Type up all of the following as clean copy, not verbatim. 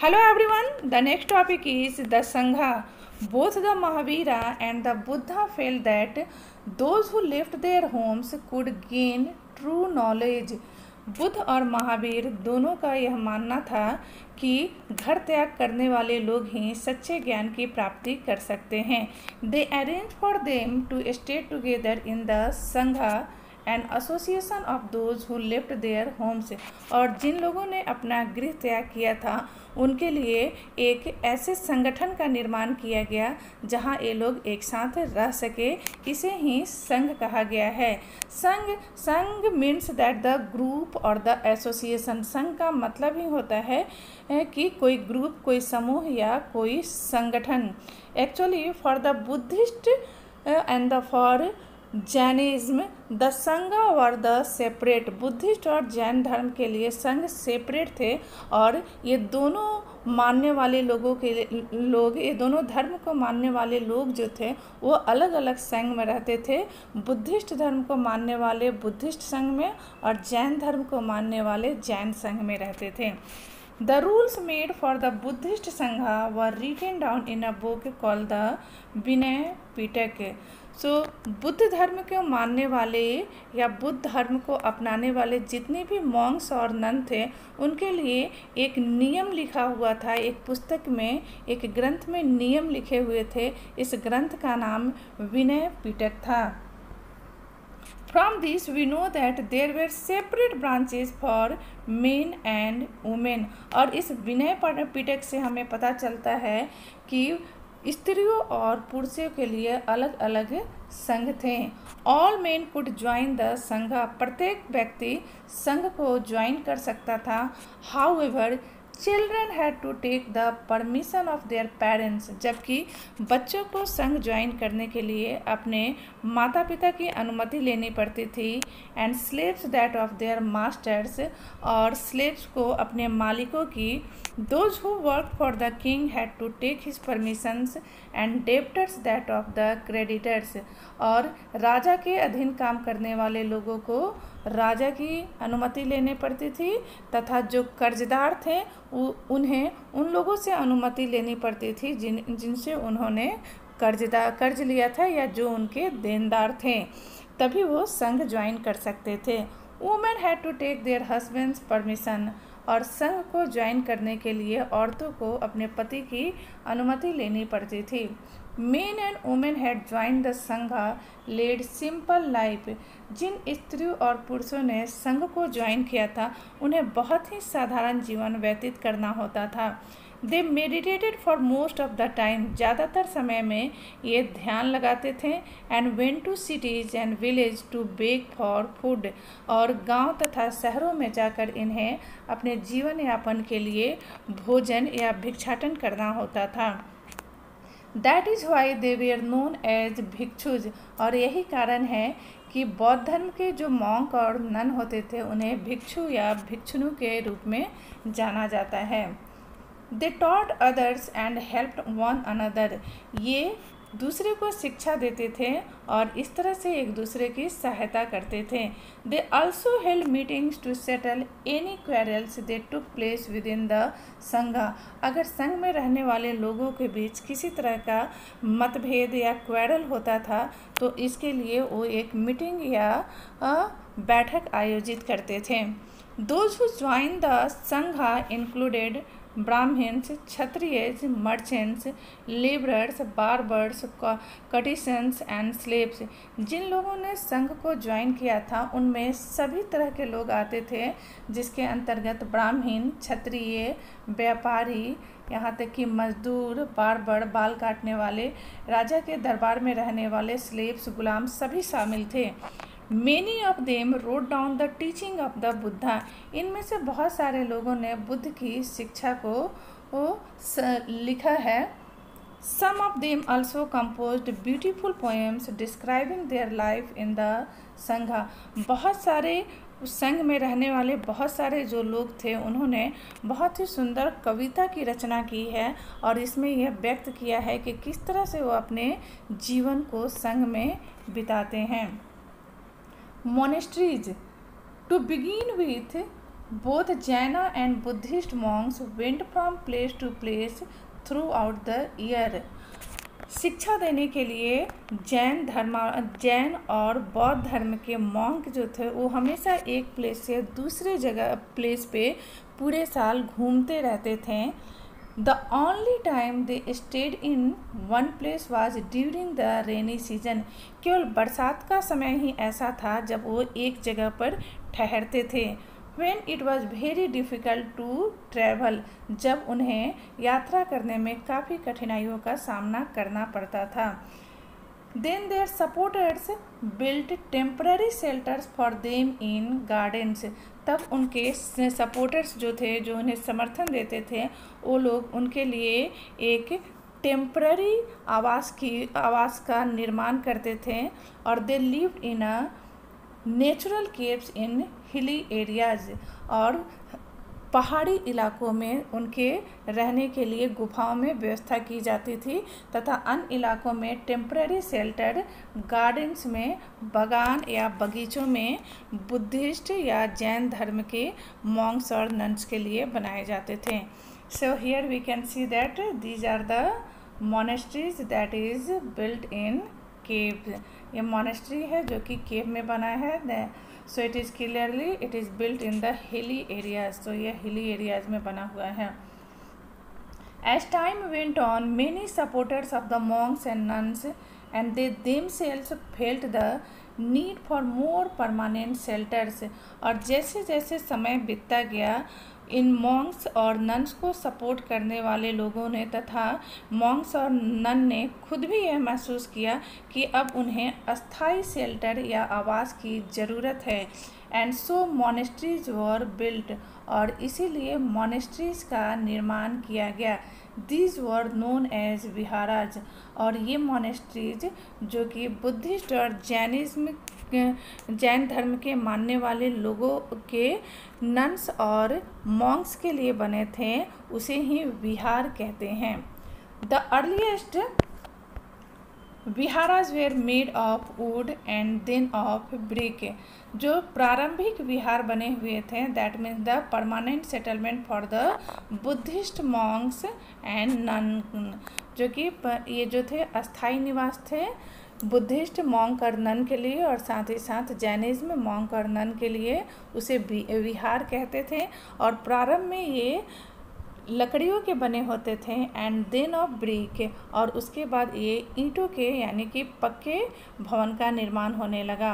Hello everyone, the next topic is the Sangha. Both the Mahavira and the Buddha felt that those who left their homes could gain true knowledge. Buddha और महावीर दोनों का यह मानना था कि घर त्याग करने वाले लोग ही सच्चे ज्ञान की प्राप्ति कर सकते हैं. They arrange for them to stay together in the sangha and association of those who left their homes. और जिन लोगों ने अपना गृह त्याग किया था उनके लिए एक ऐसे संगठन का निर्माण किया गया जहां ये लोग एक साथ रह सके. इसे ही संघ कहा गया है. संघ मीन्स दैट द ग्रुप और द एसोसिएशन. संघ का मतलब ही होता है कि कोई ग्रुप, कोई समूह या कोई संगठन. Actually for the Buddhist and the for Jainism the संघा वर द सेपरेट. बुद्धिस्ट और जैन धर्म के लिए संघ सेपरेट थे और ये दोनों मानने वाले ये दोनों धर्म को मानने वाले लोग जो थे वो अलग अलग संघ में रहते थे. बुद्धिस्ट धर्म को मानने वाले बुद्धिस्ट संघ में और जैन धर्म को मानने वाले जैन संघ में रहते थे. The rules made for the Buddhist Sangha were written down in a book called the Vinaya Pitaka. Buddha धर्म को मानने वाले या बुद्ध धर्म को अपनाने वाले जितने भी मॉन्क्स और नन थे उनके लिए एक नियम लिखा हुआ था. एक पुस्तक में, एक ग्रंथ में नियम लिखे हुए थे. इस ग्रंथ का नाम विनय पिटक था. From this we know that there were separate branches for men and women. और इस विनय पिटक से हमें पता चलता है कि स्त्रियों और पुरुषों के लिए अलग अलग संघ थे. All men could join the sangha. प्रत्येक व्यक्ति संघ को ज्वाइन कर सकता था. However children had to take the permission of their parents. जबकि बच्चों को संघ ज्वाइन करने के लिए अपने माता पिता की अनुमति लेनी पड़ती थी. And slaves that of their masters. और स्लेव्स को अपने मालिकों की. Those who work for the king had to take his permissions and debtors that of the creditors. और राजा के अधीन काम करने वाले लोगों को राजा की अनुमति लेनी पड़ती थी तथा जो कर्जदार थे उन्हें उन लोगों से अनुमति लेनी पड़ती थी जिनसे उन्होंने कर्ज लिया था या जो उनके देनदार थे. तभी वो संघ ज्वाइन कर सकते थे. Women had to take their husbands permission. और संघ को ज्वाइन करने के लिए औरतों को अपने पति की अनुमति लेनी पड़ती थी. Main and women had join the संघा लेड सिंपल लाइफ. जिन स्त्रियों और पुरुषों ने संघ को ज्वाइन किया था उन्हें बहुत ही साधारण जीवन व्यतीत करना होता था. They meditated for most of the time. ज़्यादातर समय में ये ध्यान लगाते थे. And went to cities and village to beg for food. और गांव तथा शहरों में जाकर इन्हें अपने जीवन यापन के लिए भोजन या भिक्षाटन करना होता था. That is why they were known as bhikshus. और यही कारण है कि बौद्ध धर्म के जो मॉन्क और नन होते थे उन्हें भिक्षु या भिक्षुनु के रूप में जाना जाता है. They taught others and helped one another. ये दूसरे को शिक्षा देते थे और इस तरह से एक दूसरे की सहायता करते थे. They also held meetings to settle any quarrels they took place within the sangha. अगर संघ में रहने वाले लोगों के बीच किसी तरह का मतभेद या क्वेरल होता था तो इसके लिए वो एक मीटिंग या बैठक आयोजित करते थे. Those who join the sangha included Brahmins, Kshatriyas, merchants, labourers, barbers, courtesans and slaves. जिन लोगों ने संघ को ज्वाइन किया था उनमें सभी तरह के लोग आते थे जिसके अंतर्गत ब्राह्मण, क्षत्रिय, व्यापारी, यहाँ तक कि मजदूर, बार्बर, बाल काटने वाले, राजा के दरबार में रहने वाले स्लेव्स, गुलाम सभी शामिल थे. Many of them wrote down the teaching of the Buddha. इनमें से बहुत सारे लोगों ने बुद्ध की शिक्षा को लिखा है. Some of them also composed beautiful poems describing their life in the Sangha. बहुत सारे संघ में रहने वाले बहुत सारे जो लोग थे उन्होंने बहुत ही सुंदर कविता की रचना की है और इसमें यह व्यक्त किया है कि किस तरह से वो अपने जीवन को संघ में बिताते हैं. Monasteries. To begin with, both Jaina and Buddhist monks went from place to place throughout the year. शिक्षा देने के लिए जैन और बौद्ध धर्म के मॉन्क जो थे वो हमेशा एक प्लेस से दूसरे प्लेस पे पूरे साल घूमते रहते थे। The only time they stayed in one place was during the rainy season. केवल बरसात का समय ही ऐसा था जब वो एक जगह पर ठहरते थे। When it was very difficult to travel, जब उन्हें यात्रा करने में काफ़ी कठिनाइयों का सामना करना पड़ता था। Then their supporters built temporary shelters for them in gardens. तब उनके सपोर्टर्स जो थे, जो उन्हें समर्थन देते थे, वो लोग उनके लिए एक टेम्पररी आवास का निर्माण करते थे और they lived in a natural caves in hilly areas, और पहाड़ी इलाकों में उनके रहने के लिए गुफाओं में व्यवस्था की जाती थी तथा अन्य इलाकों में टेम्पररी शेल्टर गार्डन्स में, बागान या बगीचों में बुद्धिस्ट या जैन धर्म के मॉन्क्स और नन्स के लिए बनाए जाते थे। So here we can see that these are the monasteries that is built in cave. ये मोनेस्ट्री है जो कि केव में बना है। So it is clearly it is built in the hilly areas. तो ये हिली एरियाज में बना हुआ है। As time went on many supporters of the monks and nuns and they themselves felt the need for more permanent shelters. और जैसे जैसे समय बीतता गया, इन मॉन्क्स और नन्स को सपोर्ट करने वाले लोगों ने तथा मॉन्क्स और नन ने खुद भी यह महसूस किया कि अब उन्हें अस्थायी शेल्टर या आवास की ज़रूरत है। And so monasteries were built, और इसीलिए मोनेस्ट्रीज का निर्माण किया गया। These were known as viharas, और ये मोनेस्ट्रीज जो कि बुद्धिस्ट और जैन धर्म के मानने वाले लोगों के नन्स और मॉन्क्स के लिए बने थे, उसे ही विहार कहते हैं। The earliest viharas were made of wood and then of brick. जो प्रारंभिक विहार बने हुए थे, that means the permanent settlement for the Buddhist monks and nun, जो कि ये जो थे अस्थाई निवास थे बुद्धिस्ट मॉन्क और नन के लिए, और साथ ही साथ जैनिज्म मॉन्क और नन के लिए उसे विहार कहते थे। और प्रारंभ में ये लकड़ियों के बने होते थे एंड देन ऑफ ब्रिक, और उसके बाद ये ईंटों के यानी कि पक्के भवन का निर्माण होने लगा।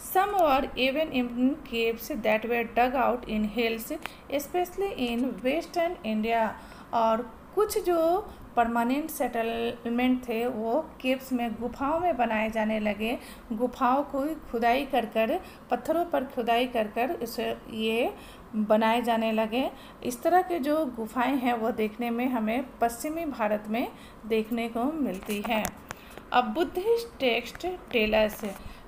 Some were even in caves that were dug out in hills specially in western India, और कुछ जो परमानेंट सेटलमेंट थे वो केव्स में, गुफाओं में बनाए जाने लगे। गुफाओं को खुदाई कर कर, पत्थरों पर खुदाई कर कर इसे ये बनाए जाने लगे। इस तरह के जो गुफाएं हैं वो देखने में हमें पश्चिमी भारत में देखने को मिलती हैं। अब बुद्धिस्ट टेक्स्ट टेलर्स,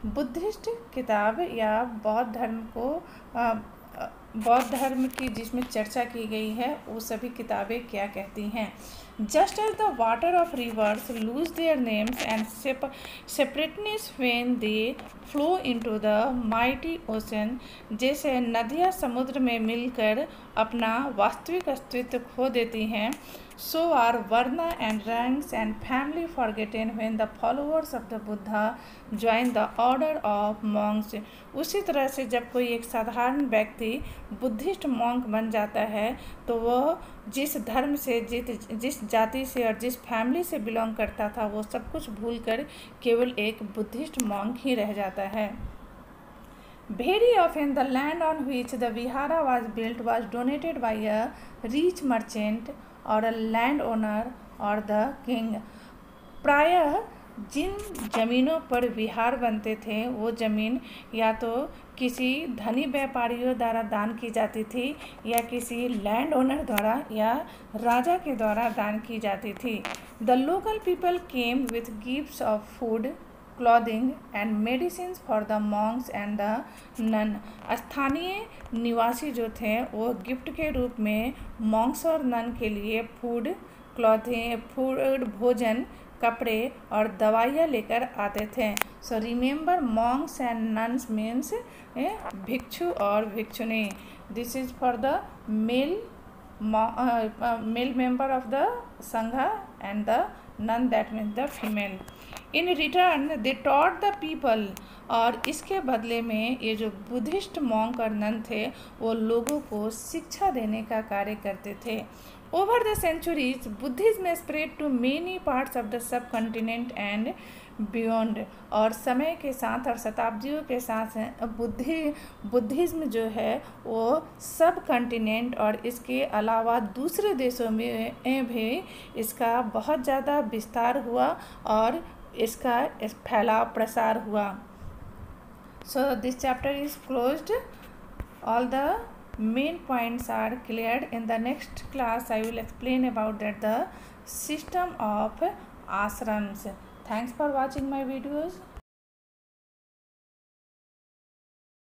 बुद्धिस्ट किताब या बौद्ध धर्म की जिसमें चर्चा की गई है वो सभी किताबें क्या कहती हैं। Just as the water of rivers lose their names and separateness when they flow into the mighty ocean, जैसे नदियाँ समुद्र में मिलकर अपना वास्तविक अस्तित्व खो देती हैं, so are varna and ranks and family forgotten when the followers of the Buddha join the order of monks। उसी तरह से जब कोई एक साधारण व्यक्ति बुद्धिस्ट मॉन्क बन जाता है तो वह जिस धर्म से, जिस जाति से और जिस फैमिली से बिलोंग करता था वो सब कुछ भूलकर केवल एक बुद्धिस्ट मॉन्क ही रह जाता है। Very often the land on which the vihara was built was donated by a rich merchant or a landowner or the king। प्रायः जिन जमीनों पर विहार बनते थे वो ज़मीन या तो किसी धनी व्यापारियों द्वारा दान की जाती थी या किसी लैंड ओनर द्वारा या राजा के द्वारा दान की जाती थी। The local people came with gifts of food, clothing and medicine for the monks and the nun. स्थानीय निवासी जो थे वो गिफ्ट के रूप में मॉन्क्स और नन के लिए फूड, भोजन, कपड़े और दवाइयाँ लेकर आते थे। So remember monks and nuns means bhikshu और bhikshuni. This is for the male member of the Sangha and the nun that means the female. In return they taught the people, और इसके बदले में ये जो बुद्धिस्ट मॉन्क और नन थे वो लोगों को शिक्षा देने का कार्य करते थे। Over the centuries, Buddhism spread to many parts of the subcontinent and beyond. और समय के साथ और शताब्दियों के साथ बुद्धिज्म जो है वो सब कंटिनेंट और इसके अलावा दूसरे देशों में भी इसका बहुत ज़्यादा विस्तार हुआ और इसका फैलाव प्रसार हुआ। So this chapter is closed. All the main points are cleared. In the next class I will explain about that the system of ashrams. Thanks for watching my videos.